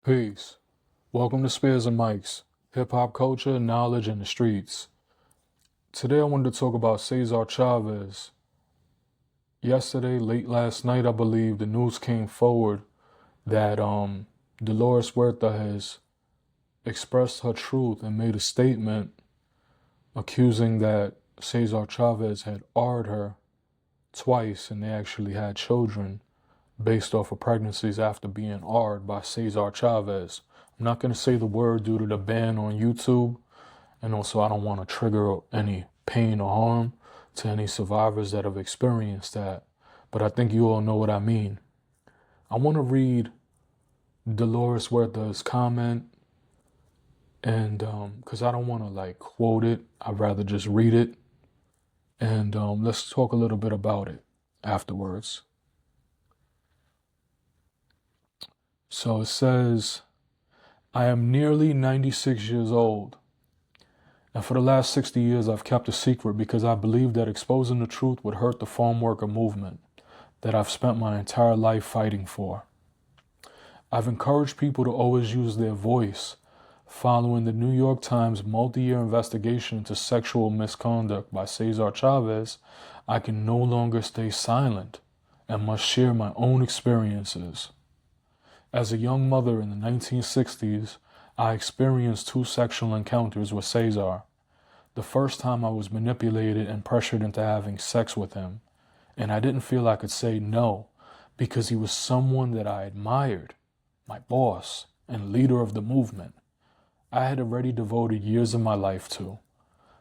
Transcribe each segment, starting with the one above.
Peace. Welcome to Spears and Mics, hip hop culture, knowledge, and the streets. Today I wanted to talk about Cesar Chavez. Yesterday, late last night, I believe, the news came forward that Dolores Huerta has expressed her truth and made a statement accusing that Cesar Chavez had R''d her twice and they actually had children based off of pregnancies after being R''d by Cesar Chavez. I'm not going to say the word due to the ban on YouTube, and also I don't want to trigger any pain or harm to any survivors that have experienced that, but I think you all know what I mean. I want to read Dolores Huerta's comment, and because I don't want to quote it, I'd rather just read it, and let's talk a little bit about it afterwards. So it says, I am nearly 96 years old, and for the last 60 years I've kept a secret because I believed that exposing the truth would hurt the farm worker movement that I've spent my entire life fighting for. I've encouraged people to always use their voice. Following the New York Times multi-year investigation into sexual misconduct by Cesar Chavez, I can no longer stay silent and must share my own experiences. As a young mother in the 1960s, I experienced 2 sexual encounters with Cesar. The first time I was manipulated and pressured into having sex with him, and I didn't feel I could say no because he was someone that I admired, my boss and leader of the movement. I had already devoted years of my life to.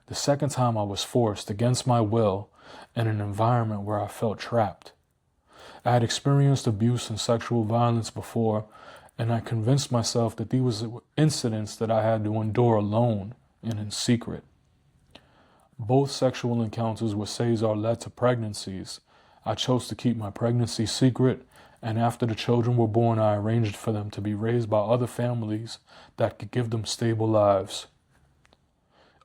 The second time I was forced against my will in an environment where I felt trapped. I had experienced abuse and sexual violence before, and I convinced myself that these were incidents that I had to endure alone and in secret. Both sexual encounters with Cesar led to pregnancies. I chose to keep my pregnancy secret, and after the children were born, I arranged for them to be raised by other families that could give them stable lives.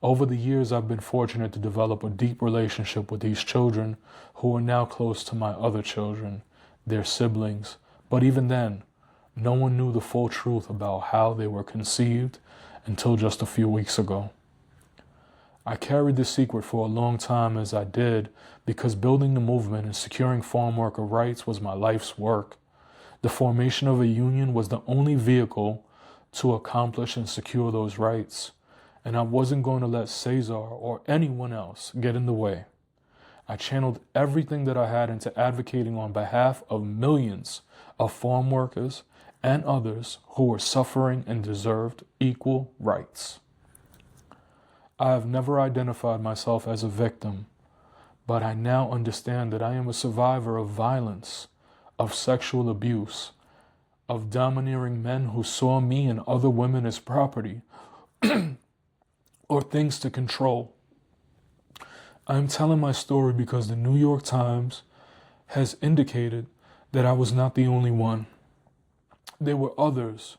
Over the years, I've been fortunate to develop a deep relationship with these children who are now close to my other children, their siblings. But even then, no one knew the full truth about how they were conceived until just a few weeks ago. I carried this secret for a long time as I did because building the movement and securing farm worker rights was my life's work. The formation of a union was the only vehicle to accomplish and secure those rights, and I wasn't going to let Cesar or anyone else get in the way. I channeled everything that I had into advocating on behalf of millions of farm workers and others who were suffering and deserved equal rights. I have never identified myself as a victim, but I now understand that I am a survivor of violence, of sexual abuse, of domineering men who saw me and other women as property or things to control. I am telling my story because the New York Times has indicated that I was not the only one. There were others.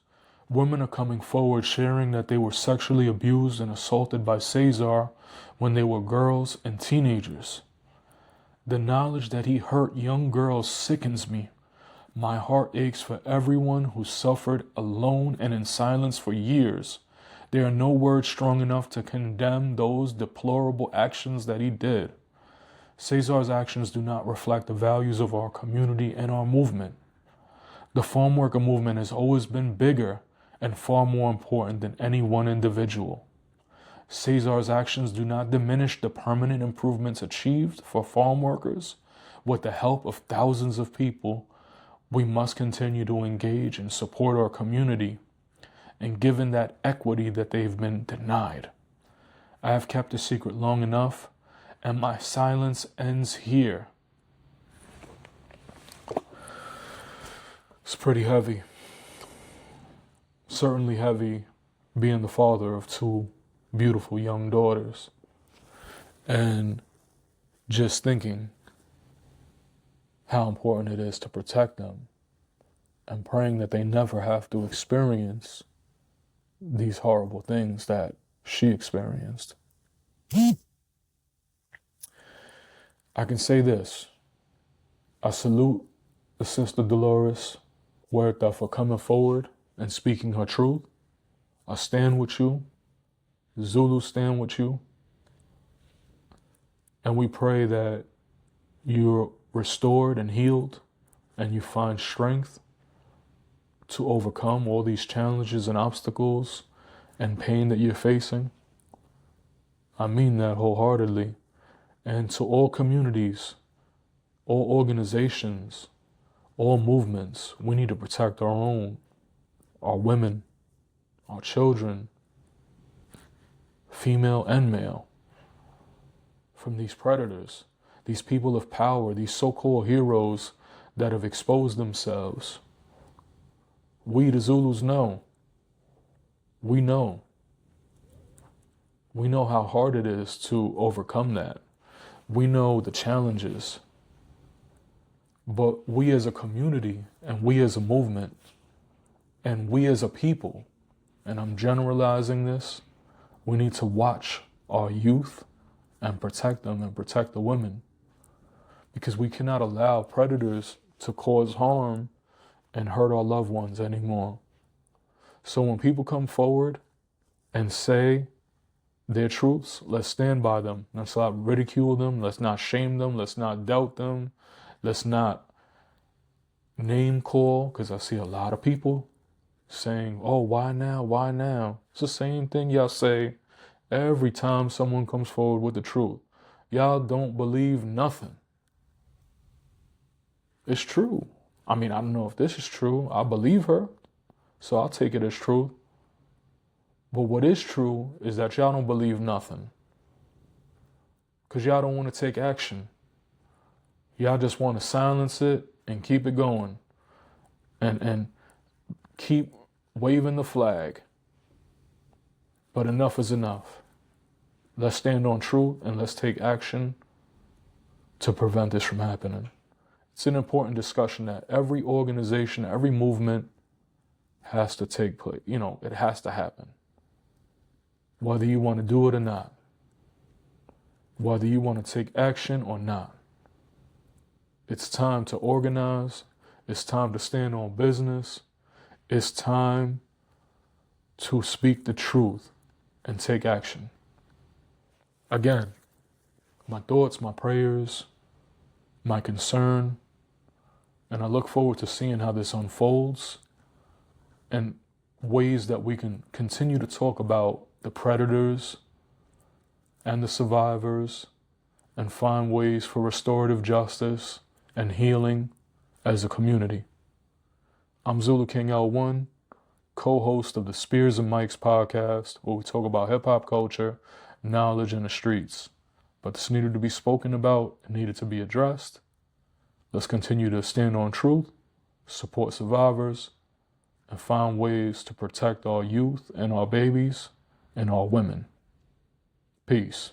Women are coming forward sharing that they were sexually abused and assaulted by Cesar when they were girls and teenagers. The knowledge that he hurt young girls sickens me. My heart aches for everyone who suffered alone and in silence for years. There are no words strong enough to condemn those deplorable actions that he did. Cesar's actions do not reflect the values of our community and our movement. The farm worker movement has always been bigger and far more important than any one individual. Cesar's actions do not diminish the permanent improvements achieved for farm workers. With the help of thousands of people, we must continue to engage and support our community and given that equity that they've been denied. I have kept a secret long enough, and my silence ends here. It's pretty heavy. Certainly heavy being the father of 2 beautiful young daughters. And just thinking how important it is to protect them and praying that they never have to experience these horrible things that she experienced. I can say this. I salute the Sister Dolores Huerta for coming forward and speaking her truth. I stand with you. Zulu stand with you. And we pray that you're restored and healed and you find strength to overcome all these challenges and obstacles and pain that you're facing. I mean that wholeheartedly. And to all communities, all organizations, all movements, we need to protect our own, our women, our children, female and male, from these predators, these people of power, these so-called heroes that have exposed themselves. We, the Zulus, know. We know. We know how hard it is to overcome that. We know the challenges. But we as a community, and we as a movement, and we as a people, and I'm generalizing this, we need to watch our youth and protect them and protect the women. Because we cannot allow predators to cause harm and hurt our loved ones anymore. So when people come forward and say their truths, let's stand by them. Let's not ridicule them. Let's not shame them. Let's not doubt them. Let's not name call, because I see a lot of people saying, oh, why now? Why now? It's the same thing y'all say every time someone comes forward with the truth. Y'all don't believe nothing. It's true. I mean, I don't know if this is true. I believe her, so I'll take it as true. But what is true is that y'all don't believe nothing. Because y'all don't want to take action. Y'all just want to silence it and keep it going. And keep waving the flag. But enough is enough. Let's stand on truth and let's take action to prevent this from happening. It's an important discussion that every organization, every movement has to take place. You know, it has to happen. Whether you want to do it or not. Whether you want to take action or not. It's time to organize. It's time to stand on business. It's time to speak the truth and take action. Again, my thoughts, my prayers, my concern, and I look forward to seeing how this unfolds and ways that we can continue to talk about the predators and the survivors and find ways for restorative justice and healing as a community. I'm Zulu King L1, co-host of the Spears and Mikes podcast, where we talk about hip-hop culture, knowledge, and the streets. But this needed to be spoken about, it needed to be addressed. Let's continue to stand on truth, support survivors, and find ways to protect our youth and our babies and our women. Peace.